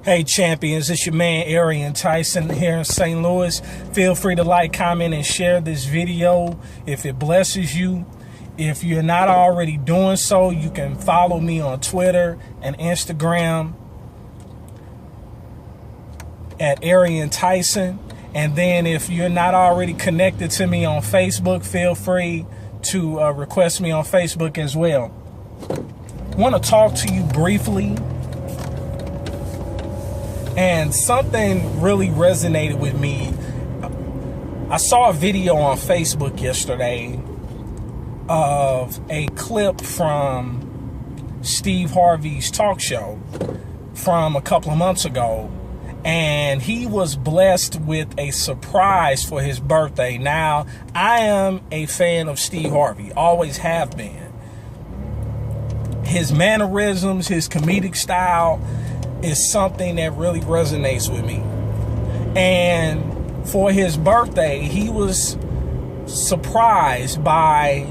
Hey champions, it's your man Arian, Tyson here in St. Louis. Feel free to like, comment, and share this video if it blesses you. If you're not already doing so, you can follow me on Twitter and Instagram at Arian Tyson. And then if you're not already connected to me on Facebook, feel free to request me on Facebook as well. I want to talk to you briefly. And something really resonated with me. I saw a video on Facebook yesterday of a clip from Steve Harvey's talk show from a couple of months ago. And he was blessed with a surprise for his birthday. Now, I am a fan of Steve Harvey, always have been. His mannerisms, his comedic style is something that really resonates with me. And for his birthday, he was surprised by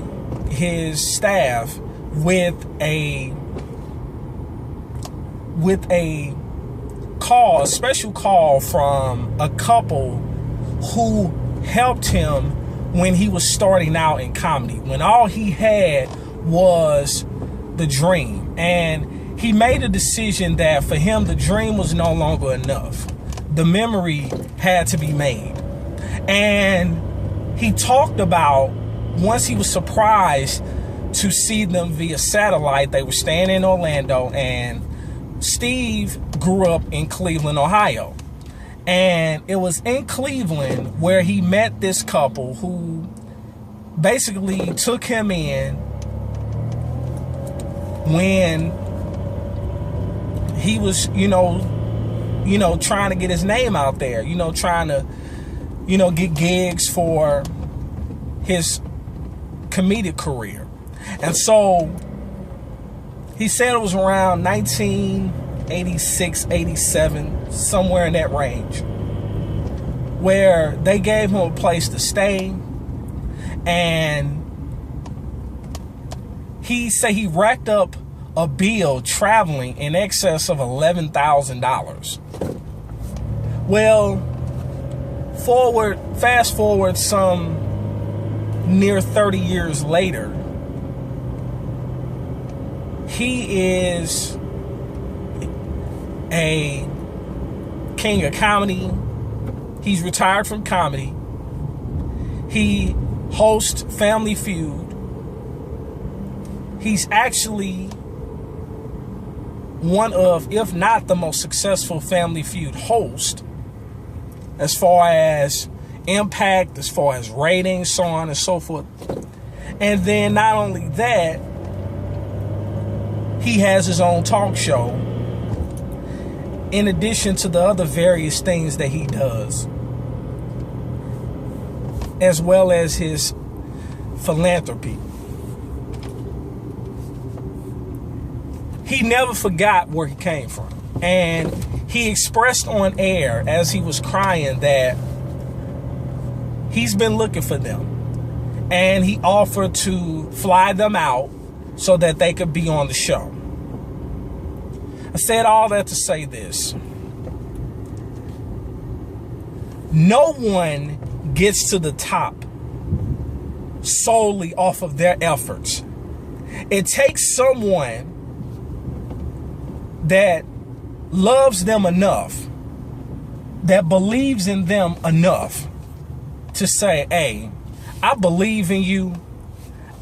his staff with a special call from a couple who helped him when he was starting out in comedy, when all he had was the dream. And he made a decision that for him, the dream was no longer enough. The memory had to be made. And he talked about once he was surprised to see them via satellite. They were staying in Orlando, and Steve grew up in Cleveland, Ohio. And it was in Cleveland where he met this couple who basically took him in when he was, trying to get his name out there, trying to, get gigs for his comedic career. And so he said it was around 1986, 87, somewhere in that range, where they gave him a place to stay. And he said he racked up a bill traveling in excess of $11,000. Well, fast forward some near 30 years later, he is a king of comedy. He's retired from comedy. He hosts Family Feud. He's actually one of, if not the most successful Family Feud host as far as impact, as far as ratings, so on and so forth. And then not only that, he has his own talk show in addition to the other various things that he does, as well as his philanthropy. He never forgot where he came from. And he expressed on air as he was crying that he's been looking for them. And he offered to fly them out so that they could be on the show. I said all that to say this. No one gets to the top solely off of their efforts. It takes someone that loves them enough, that believes in them enough to say, hey, I believe in you.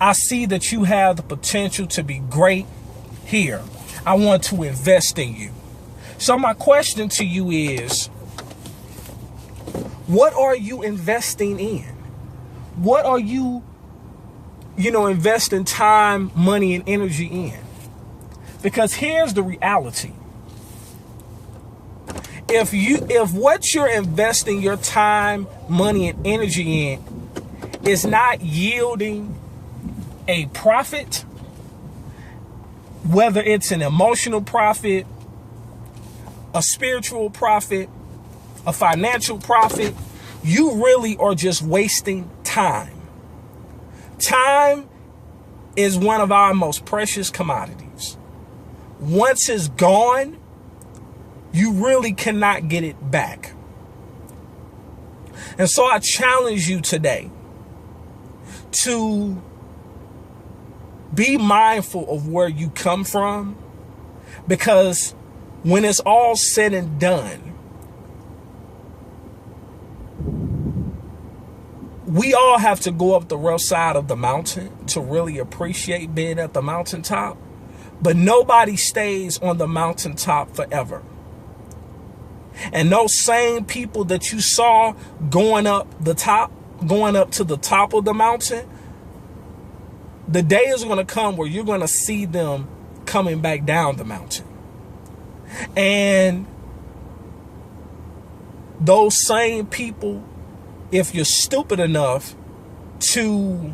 I see that you have the potential to be great here. I want to invest in you. So my question to you is, what are you investing in? What are you, investing time, money, and energy in? Because here's the reality. If what you're investing your time, money, and energy in is not yielding a profit, whether it's an emotional profit, a spiritual profit, a financial profit, you really are just wasting time. Time is one of our most precious commodities. Once it's gone, you really cannot get it back. And so I challenge you today to be mindful of where you come from, because when it's all said and done, we all have to go up the rough side of the mountain to really appreciate being at the mountaintop. But nobody stays on the mountaintop forever. And those same people that you saw going up to the top of the mountain, the day is going to come where you're going to see them coming back down the mountain. And those same people, if you're stupid enough to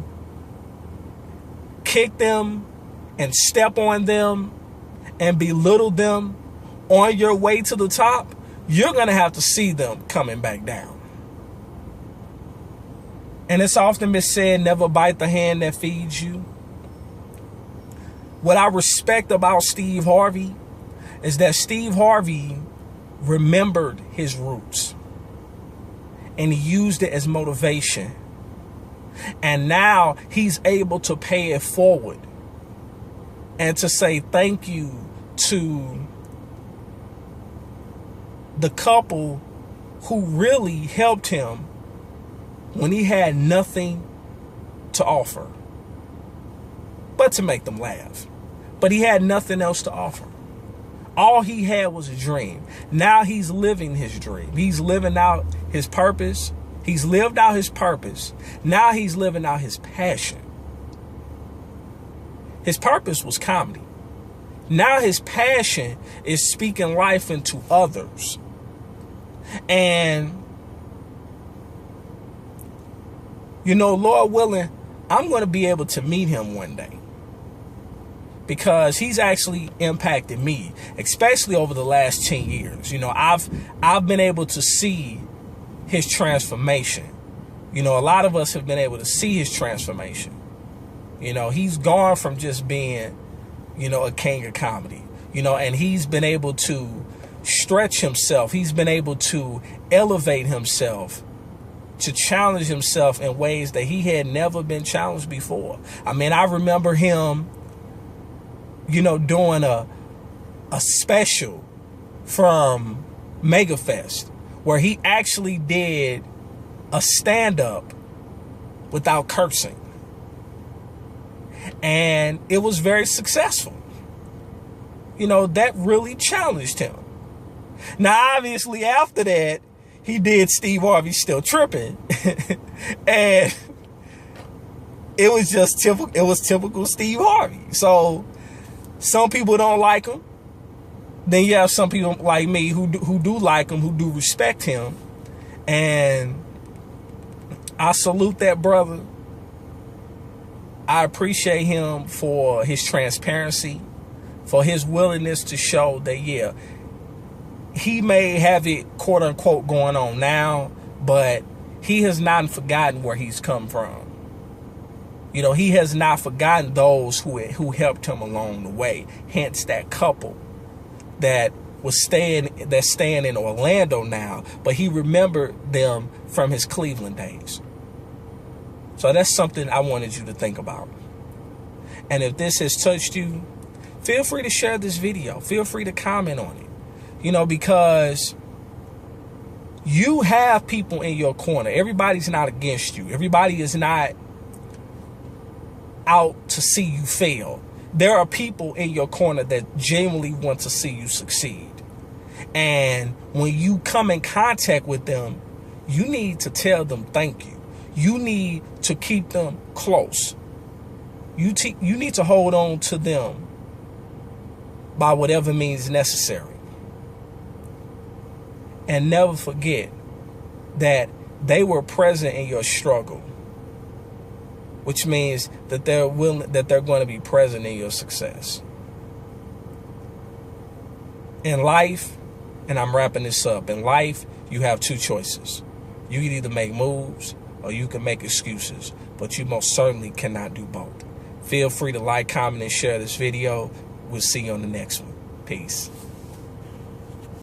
kick them and step on them and belittle them on your way to the top, you're going to have to see them coming back down. And it's often been said, never bite the hand that feeds you. What I respect about Steve Harvey is that Steve Harvey remembered his roots and he used it as motivation. And now he's able to pay it forward and to say thank you to the couple who really helped him when he had nothing to offer but to make them laugh. But he had nothing else to offer. All he had was a dream. Now he's living his dream. He's living out his purpose. He's lived out his purpose. Now he's living out his passion. His purpose was comedy. Now his passion is speaking life into others. And, you know, Lord willing, I'm going to be able to meet him one day, because he's actually impacted me, especially over the last 10 years. You know, I've been able to see his transformation. You know, a lot of us have been able to see his transformation. You know, he's gone from just being, you know, a king of comedy, you know, and he's been able to stretch himself. He's been able to elevate himself, to challenge himself in ways that he had never been challenged before. I mean, I remember him, you know, doing a special from MegaFest where he actually did a stand-up without cursing. And it was very successful. You know, that really challenged him. Now, obviously, after that, he did Steve Harvey Still Tripping. And it was just typical Steve Harvey. So some people don't like him. Then you have some people like me who do like him, who do respect him. And I salute that brother. I appreciate him for his transparency, for his willingness to show that, yeah, he may have it, quote unquote, going on now, but he has not forgotten where he's come from. You know, he has not forgotten those who helped him along the way. Hence that couple that's staying in Orlando now, but he remembered them from his Cleveland days. So that's something I wanted you to think about. And if this has touched you, feel free to share this video. Feel free to comment on it. You know, because you have people in your corner. Everybody's not against you. Everybody is not out to see you fail. There are people in your corner that genuinely want to see you succeed. And when you come in contact with them, you need to tell them thank you. You need to keep them close. You need to hold on to them by whatever means necessary. And never forget that they were present in your struggle, which means that they're going to be present in your success. In life, and I'm wrapping this up, in life, you have two choices. You can either make moves or you can make excuses, but you most certainly cannot do both. Feel free to like, comment, and share this video. We'll see you on the next one. Peace.